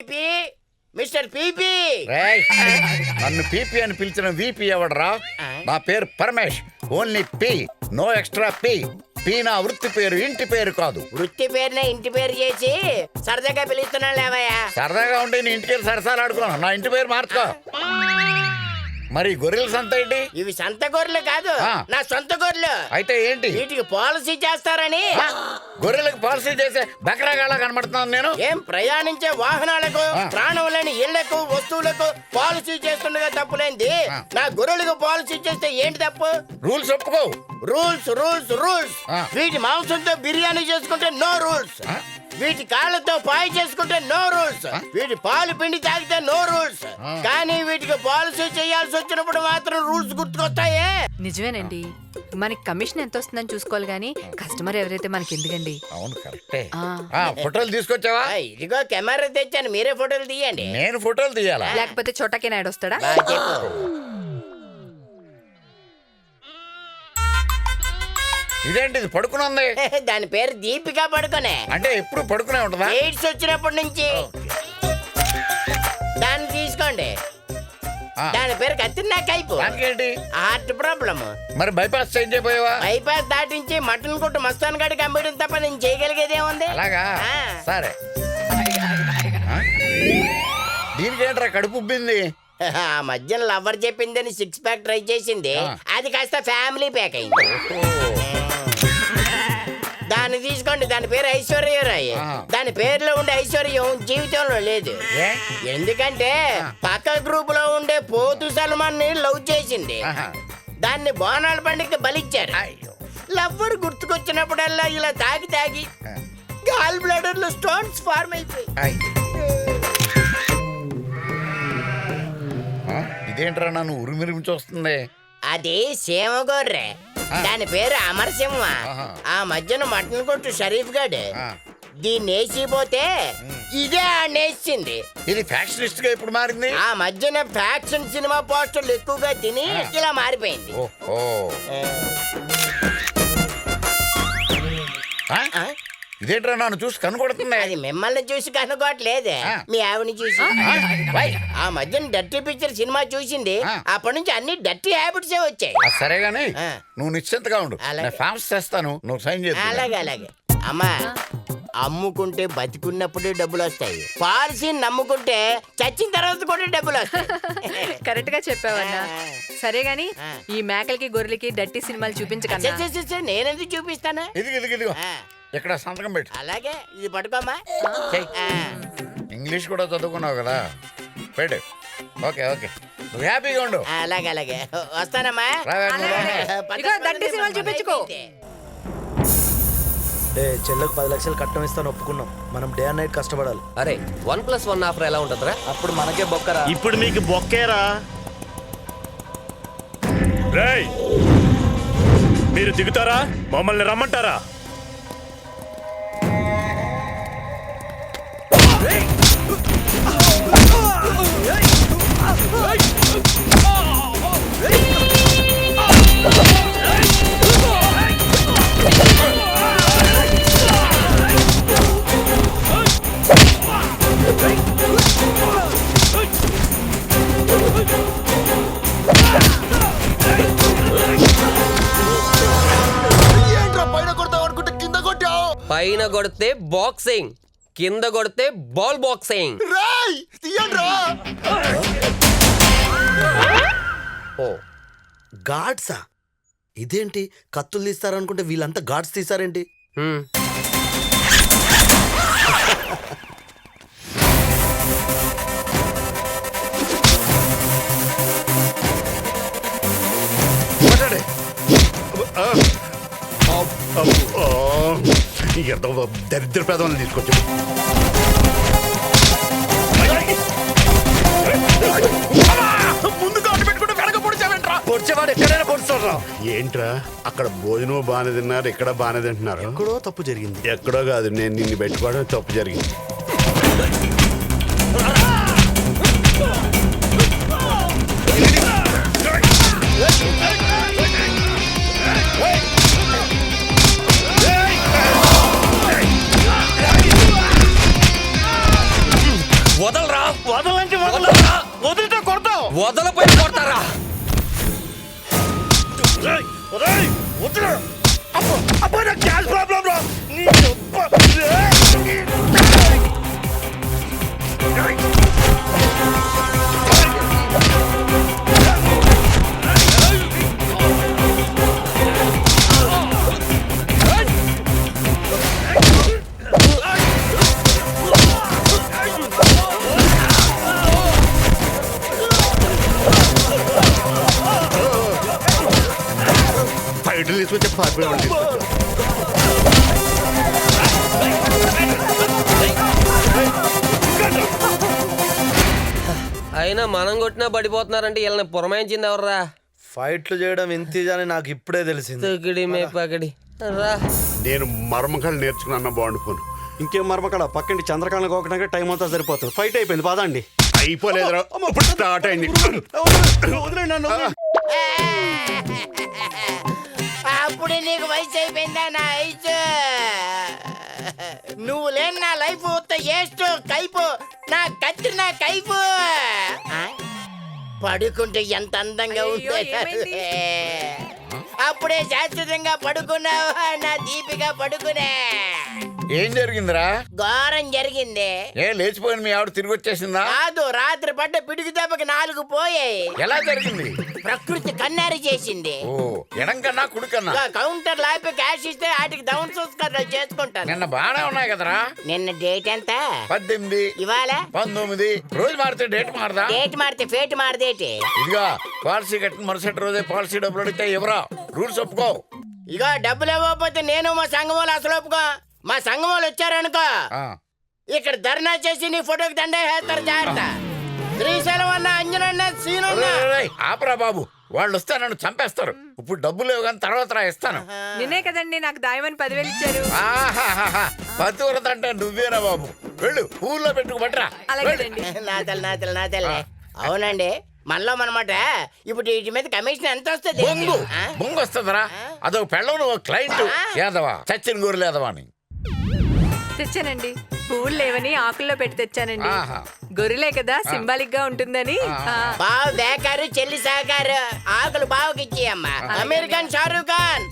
PP mister PP నన్ను PP అని పిలిచిన వీపీ ఎవడరా? నా పేరు Paramesh, only P, no extra P. P నా వృత్తి పేరు, ఇంటి పేరు కాదు. వృత్తి పేరునే ఇంటి పేరు చేసి సరదాగా పిలుస్తున్నాను లేవయ్యా. సరదాగా ఉంటే నీ ఇంటికి సరసాలు ఆడుకున్నాను, నా ఇంటి పేరు మార్చుకో. మరి గొర్రెల సంత ఏంటి? ఇవి సంత గొర్రెలు కాదు, నా సొంత గొర్రెలు. అయితే ఏంటి? వీటికి పాలసీ చేస్తారని. గొర్రెలకు పాలసీ చేసే బకరాగాళ్ళ కనబడుతున్నాను నేను. ఏం ప్రయాణించే వాహనాలకు, ప్రాణం లేని ఇళ్లకు, వస్తువులకు పాలసీ చేస్తుండగా తప్పులేంది. నా గొర్రెలకు పాలసీ చేస్తే ఏంటి తప్పు? రూల్స్ ఒప్పుకో. Rules rules rules. వీటి మాంసంతో బిర్యానీ చేసుకుంటే నో రూల్స్. వీటి కాళ్ళతో పాయ చేసుకుంటే నో రూల్స్. వీటి పాలు పిండి తాగితే నో రూల్స్. కానీ వీటికి పాలసీ చేయాల్సి వచ్చినప్పుడు మాత్రం రూల్స్ గుర్తుకొస్తాయే. నిజమేనండి, మనకి కమిషన్ ఎంత వస్తుందని చూసుకోవాలి గానీ కస్టమర్ ఎవరైతే మనకి ఎందుకండి. అవును కరెక్టే. ఫోటోలు తీసుకొచ్చావా? ఇదిగో కెమెరా తెచ్చాను, మీరే ఫోటోలు తీయండి. నేను ఫోటోలు తీయాలా? లేకపోతే చోటకే నాయుడు వస్తాడా? ఇదేంటిది పడుకునుంది? దాని పేరు దీపిక పడుకునే. అంటే ఎప్పుడు పడుకునే ఉంటుందా? ఎయిడ్స్ వచ్చినప్పటి నుంచి. దాన్ని తీసుకోండి. దాని పేరు కత్తిన్నా కైపు. ఏంటి? Heart problem. మరి బైపాస్ చేంజ్ అయిపోయావా? బైపాస్ దాటించి మటన్ కొట్టు మస్తాన్ గడికి అమ్మడం తప్ప నేను చేయగలిగేదేముంది? అలాగా? సరే. దీనికి ఏంట్రా కడుపు ఉబ్బింది? ఆ మధ్యన లవ్వర్ చెప్పిందని 6 ప్యాక్ ట్రై చేసింది, అది కాస్త ఫ్యామిలీ ప్యాక్ అయింది. దాన్ని తీసుకోండి, దాని పేరు ఐశ్వర్యరాయ్. దాని పేరులో ఉండే ఐశ్వర్యం జీవితంలో లేదు. ఎందుకంటే పక్క గ్రూప్ లో ఉండే పోతు సల్మాన్ ని లవ్ చేసింది. దాన్ని బోనాల పండుగ బలిచ్చారు. లవ్వర్ గుర్తుకొచ్చినప్పుడల్లా ఇలా తాగి తాగి గాల్ బ్లాడర్ లో స్టోన్స్ ఫార్మ్ అయిపోయి. ఇదేంట్రా నన్ను ఉరిమిరిమించి వస్తుంది? అది సేమగొర్రె, దాని పేరు అమరసింహ. ఆ మధ్యన మటన్ కొట్టు షరీఫ్ గడ్ దీన్ని వేసిపోతే ఇదే నేసింది. ఇది ఫ్యాక్షనిస్ట్ గా ఇప్పుడు మారింది. ఆ మధ్యన ఫ్యాక్షన్ సినిమా పోస్టర్లు ఎక్కువగా తిని ఇలా మారిపోయింది. ఇదేంట్రా నన్ను చూసి కనుగొడుతుంది? అది మిమ్మల్ని చూసి కనుకోవట్లేదే, మీ ఆవిడని చూసి. ఆ మధ్యన డర్టీ పిక్చర్ సినిమా చూసింది, అప్పటి నుంచి అన్ని డర్టీ హ్యాబిట్స్ వచ్చాయి. సరే గానీ నువ్వు నిశ్చింతగా ఉండు, ఫామ్స్ చేస్తాను, నువ్వు సైన్ చేయి. అలాగే అలాగే. అమ్మా, అమ్ముకుంటే బతికున్నప్పుడే డబ్బులు వస్తాయి, పాలసీని నమ్ముకుంటే చచ్చిన తర్వాత కూడా డబ్బులు వస్తాయి. కరెక్ట్ గా చెప్పావన్నా. సరే గాని ఈ మేకలకి గొర్రెలకి డట్టి సినిమాలు చూపించకన్నా. నేనెందుకు చూపిస్తాను? ఇదిగో ఇక్కడ సంతకం పెట్టు. అలాగే, ఇది పట్టుకోమ్మా. ఇంగ్లీష్ కూడా చదువుకున్నావు కదా, పెట్టు. ఓకే ఓకే, నువ్వు హ్యాపీగా ఉండు. అలాగే అలాగే, వస్తానమ్మా. డట్టి సినిమాలు చూపించుకో. చెల్లకు 10 లక్షలు కట్టం ఇస్తాను ఒప్పుకున్నాం. మనం డే అండ్ నైట్ కష్టపడాలి. అరే 1+1 ఆఫర్ ఎలా ఉంటుందిరా? అప్పుడు మనకే బొక్కరా. ఇప్పుడు మీకు బొక్కేరా? రేయ్, మీరు దిగుతారా మమ్మల్ని రమ్మంటారా? పైన కొడితే బాక్సింగ్, కింద కొడితే బాల్ బాక్సింగ్. గాడ్సా? ఇదేంటి కత్తులు తీస్తారనుకుంటే వీళ్ళంతా గాడ్స్ తీసారేంటి? ఎంతో దరిద్ర ప్రధానం తీసుకొచ్చి ముందు కాటు పెట్టుకుంటే వెనక పొడిచావేంట్రా? పొడిచేవాడు ఎక్కడైనా పొడుస్తాడు. ఏంట్రా అక్కడ భోజనం బాగానే తిన్నారు, ఇక్కడ బాగానే తింటున్నారు. ఎక్కడో తప్పు జరిగింది. ఎక్కడో కాదు, నేను నిన్ను పెట్టుకోవడం తప్పు జరిగింది. వదల వదలరా వదలంటే వదలరా, వదిలితే కొడతావు. వదలపోయి కొడతారా రేయ్, రేయ్, వదిలు. అబ్బో, అబ్బో, నాకు గ్యాస్ ప్రాబ్లం రా. నీ అబ్బా. రేయ్. ఫైట్లు తీసుకొచ్చి పారిపోయాడు. అయినా మనం కొట్టినా పడిపోతున్నారంటే వీళ్ళని పురమాయించింది ఎవర్రా? ఫైట్లు చేయడం ఇంత అని నాకు ఇప్పుడే తెలిసింది. తొక్కిడి మే పకడి రా. నేను మర్మకాలు నేర్చుకున్నా బాగుండు పోను. ఇంకేం మరమకడ పక్కండి చంద్రకాంత్ ఒకటిగా టైం అంతా సరిపోతుంది. ఫైట్ అయిపోయింది, పదండి. అయిపోలేదురా, ఇప్పుడు స్టార్ట్ అయింది. వదిలేయ్ నన్ను. అప్పుడు నీకు వయసు అయిపోయిందా నా వయసు? నువ్వు లేని నా లైఫ్ ఏస్ట్ కైపు, నా కత్తి నా కైపు. పడుకుంటే ఎంత అందంగా అయ్యో, ఉంటే ఏమైంది? అప్పుడే శాశ్వతంగా పడుకున్నావు నా దీపిగా పడుకునే. ఏం జరిగిందిరా? ఘోరం జరిగింది. ఏ లేచిపోయిన మీ ఆవిడ తిరిగి వచ్చేసిందా? కాదు, రాత్రి పడ్డ పిడుగు దెబ్బకి 4 పోయాయి. ఎలా జరిగింది? ప్రకృతి కన్నారి చేసింది. ఓ ఎడం కన్నా కుడి కన్నా? కౌంటర్ లాపి క్యాష్ ఇస్తే వాటికి డౌన్ సబ్స్క్రైబ్ చేసుకుంటాను. నిన్న బాగానే ఉన్నాయి కదరా? నిన్న డేట్ ఎంత? 18, ఇవాళ 19. రోజు మారితే డేట్ మారదా? డేట్ మారితే ఫేట్ మారదేటి. ఇదిగా పాలసీ కట్టిన మరుసటి రోజే పాలసీ డబ్బులు అడిగితే ఎవరా? రూల్స్ ఒప్పుకో. ఇక డబ్బులు ఇవ్వకపోతే నేను మా సంఘం వాళ్ళు అసలు ఒప్పుకో. మా సంఘం వాళ్ళు వచ్చారనుకో, ఆ, ఇక్కడ ధర్నా చేసి నీ ఫోటోకి దండే వేస్తారు. జాగ్రత్త. శ్రీశైలం అన్న, అంజనన్న, సీనన్న. రేయ్, రేయ్, ఆపరా బాబు, వాళ్ళు వస్తే నన్ను చంపేస్తారు. ఇప్పుడు డబ్బులు లేవు కానీ తర్వాత రా ఇస్తాను. నిన్నే కదండి నాకు దాయమని 10,000 ఇచ్చారు. ఆహాహాహా, పతివ్రత అంటే నువ్వేరా బాబు. వెళ్ళు, ఊళ్ళో పెట్టుకుబట్రా. అలాగేనండి. నా తల్లి. అవునండి, మనలో మనమాట. ఇప్పుడు వీటి మీద కమిషన్ ఎంత వస్తుంది? బొంగు బొంగు వస్తుందిరా. అదొక పెళ్ళం, నువ్వు క్లయింట్ ఏదవా, చచ్చిన గోరు లేదవా అని. తెచ్చానండి. పువ్వులు లేవని ఆకుల్లో పెట్టి తెచ్చానండి. ఆహా. గొర్రెలే కదా, సింబాలిక్ గా ఉంటుందని. బావు బేకారు, చెల్లి సాకారు. ఆకులు బావుకి ఇచ్చేయమ్మా. అమెరికన్ షారూక్ ఖాన్.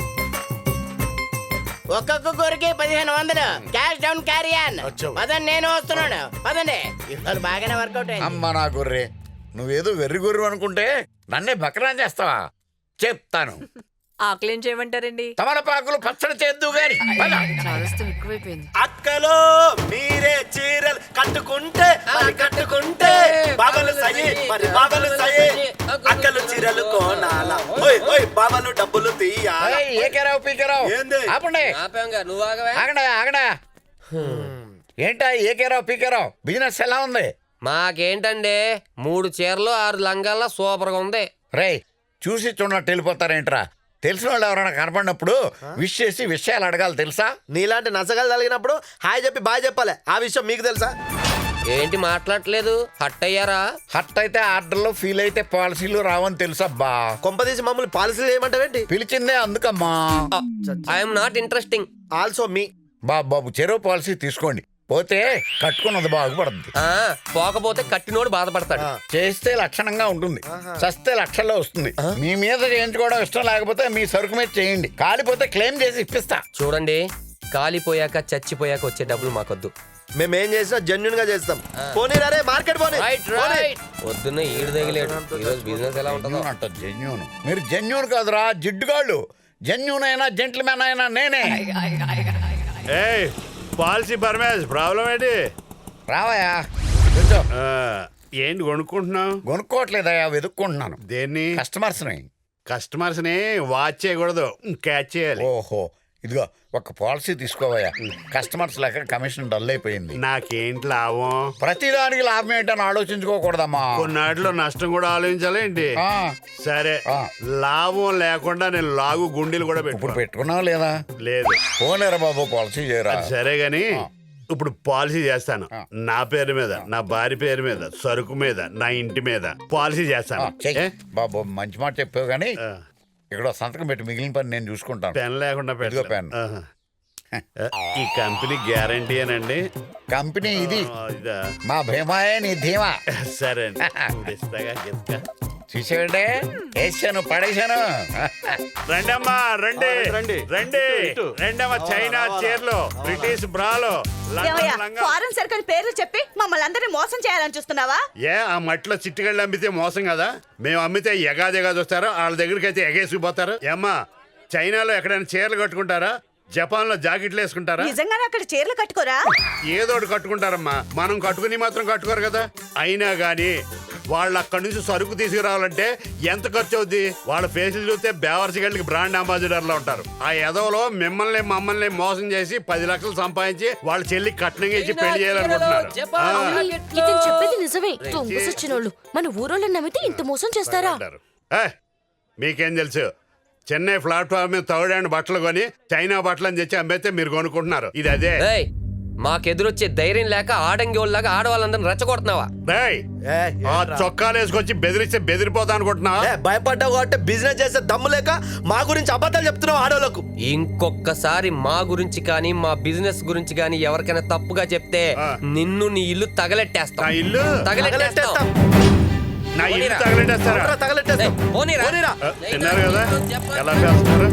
ఒక్కొక్క గొర్రెకి 1500 క్యాష్ డౌన్ క్యారియన్. పదండి, నేను వస్తున్నాను. పదండి. ఇవాళ బాగానే వర్కౌట్ అయింది. అమ్మ నా గొర్రె, నువ్వేదో వెర్రి గొర్రె అనుకుంటే నన్నే బకరాన్ చేస్తావా? చెప్తాను. ఆకులేం చేయమంటారండి? తమలపాకులు పచ్చడి చేద్దు గాని పద. చాదస్తం ఎక్కువైపోయింది. అక్కలో మీరే చీరలు కట్టుకుంటే మరి కట్టుకుంటే బాబలు సయి మరి బాబలు సయి. అక్కలు చీరలు కోనాల, ఓయ్ ఓయ్ బాబలు డబ్బులు తీయాల. ఏయ్, ఏకేరావు పీకేరావు ఏంది? ఆపండి. ఆపాంగా, నువ్వు ఆగవే. ఆగడా ఆగడా. ఏంటా ఏకేరావు పీకేరావు, బిజినెస్ ఎలా ఉంది? మాకేంటండి 3 చీరలు 6 లంగాల్లో సూపర్ గా ఉంది. రేయ్, చూసి చూడనట్టు వెళ్ళిపోతారేంట్రా? తెలిసిన వాళ్ళు ఎవరైనా కనపడినప్పుడు విష్ చేసి విషయాలు అడగాలి, తెలుసా? నీలాంటి నసగాలు తగిలినప్పుడు హాయ్ చెప్పి బాయ్ చెప్పాలి. ఆ విషయం మీకు తెలుసా? ఏంటి మాట్లాడలేదు? హట్ అయ్యారా? హట్ అయితే ఆర్డర్లో, ఫీల్ అయితే పాలసీలు రావని తెలుసబ్బా. కొంపదీసి మమ్మల్ని పాలసీలు చేయమంటావేంటి? పిలిచిందే అందుకమ్మా. I'm not interesting. ఆల్సో మీ బాబు చెరో పాలసీ తీసుకోండి, పోతే కట్టుకున్నది బాగుపడుతుంది. పోకపోతే కట్టినోడు బాధపడతాడు. చేస్తే లక్షణంగా ఉంటుంది, చస్తే లక్షల్లో వస్తుంది. మీ మీద చేయించుకోవడం ఇష్టం లేకపోతే మీ సరుకు మీద చేయండి, కాలిపోతే క్లెయిమ్ చేసి ఇప్పిస్తా. చూడండి, కాలిపోయాక చచ్చిపోయాక వచ్చే డబ్బులు మాకొద్దు. మేమేం చేసినా జెన్యున్ గా చేస్తాం. పోనీ రే మార్కెట్ పోనీ. Right right. పొద్దున్న ఈడు తగిలేడు. ఈరోజు బిజినెస్ ఎలా ఉంటుందో. జెన్యూన్ అంట, జెన్యూన్. మీరు జెన్యూన్ కాదురా, జిడ్డుగాళ్ళు. జెన్యూన్ అయినా జెంట్మెన్ అయినా నేనే. ఏయ్, పాలసీ పరమేశ్, ప్రాబ్లం ఏంటి? రావయా, కూర్చో. ఏంటి కొనుక్కుంటున్నావు? కొనుక్కోవట్లేదయా, వెతుక్కుంటున్నాను. దేన్ని? కస్టమర్స్ని. కస్టమర్స్ని వాచ్ చేయకూడదు, క్యాచ్ చేయాలి. ఓహో, ఇదిగో ఒక పాలసీ తీసుకోవయ్యా. కస్టమర్స్ లెక్క కమిషన్ డల్ అయిపోయింది. నాకేంటి లాభం? ప్రతిదానికి లాభం ఏంటని ఆలోచించుకోకూడదమ్మా. కొన్నాటిలో నష్టం కూడా ఆలోచించాలి ఏంటి? ఆ, సరే, ఆ. లాభం లేకుండా నేను లాగు గుండీలు కూడా ఇప్పుడు పెట్టుకో. పెట్టుకున్నావా లేదా? లేదు. పోలేరా బాబు, పాలసీ చేయరా. అది సరే గాని ఇప్పుడు పాలసీ చేస్తాను. నా పేరు మీద, నా భార్య పేరు మీద, సరుకు మీద, నా ఇంటి మీద పాలసీ చేస్తాను. చెయ్యి. ఏ? బాబు మంచి మాట చెప్పావు కానీ ఆ. ఇక్కడ సంతకం పెట్టి మిగిలిన పని నేను చూసుకుంటాను. పెన్ లేకుండా ఇదిగో పెన్. ఆహా. ఈ కంపెనీ గ్యారంటీ అనండి కంపెనీ ఇది ఇదా మా భీమాయే నీ ధీమా సరే అండి ఇస్తాగా గిఫ్ట్గా. చూసావంటే వేసాను పడేశాను రండమ్మా రండి రండి రండి రెండమ్మా చైనా చీరలు బ్రిటిష్ బ్రాలు లండన్ లంగా. ఫారెన్ సర్కిల్ పేర్లు చెప్పి మమ్మల్ని అందరినీ మోసం చేయాలని చూస్తున్నావా? ఏ ఆ మట్టిలో చిట్టుగళ్ళు అమ్మితే మోసం కదా మేము అమ్మితే ఎగాది వస్తారో వాళ్ళ దగ్గరికి అయితే ఎగేసిపోతారు ఏమ్మా చైనాలో ఎక్కడైనా చీరలు కట్టుకుంటారా జపాన్ లో జాకెట్లు వేసుకుంటారా నిజంగానే అక్కడ చీరలు కట్టుకోరా? ఏదోటి కట్టుకుంటారమ్మా మనం కట్టుకుని మాత్రం కట్టుకోరు కదా అయినా గాని వాళ్ళు అక్కడి నుంచి సరుకు తీసుకురావాలంటే ఎంత ఖర్చు అవుద్ది వాళ్ళ ఫేసులు చూస్తే బేవర్స్ గళ్ళకి బ్రాండ్ అంబాసిడర్ లో ఉంటారు ఆ ఎదవలో మిమ్మల్ని మమ్మల్ని మోసం చేసి 10 లక్షలు సంపాదించి వాళ్ళ చెల్లి కట్నంగా ఇచ్చి పెళ్లి చేయాలనుకుంటున్నారు ఆ. ఇతను చెప్పేది నిజమే దొంగసొచ్చినోళ్ళు మన ఊరోళ్ళని నమ్మితే ఇంత మోసం చేస్తారా? అంటారు. మీకేం తెలుసు చెన్నై ప్లాట్ఫామ్ మీద థర్డ్ బట్టలు కొని చైనా బట్టలు అని తెచ్చి అమ్మేస్తే మీరు కొనుక్కుంటున్నారు ఇది అదే ఏయ్ మాకెదురొచ్చే ధైర్యం లేక ఆడంగి వాళ్ళలాగా ఆడవాళ్ళందరిని రెచ్చగొడుతున్నావా? డేయ్, ఆ చొక్కాలు వేసుకొచ్చి బెదిరిస్తే బెదిరిపోతా అనుకుంటున్నావా భయపడ్డావు కాబట్టి బిజినెస్ చేసే దమ్ము లేక మా గురించి అబద్ధాలు చెప్తున్నావు ఆడోళ్ళకు. ఇంకొకసారి మా గురించి కానీ మా బిజినెస్ గురించి కానీ ఎవరికైనా తప్పుగా చెప్తే నిన్ను నీ ఇల్లు నా తగలెట్టేస్తా ఇల్లు తగలెట్టేస్తాం నా ఇల్లు తగలెట్టేస్తారా తగలెట్టేస్తాం. పోనీరా. విన్నారు కదా ఎలా చేస్తున్నారు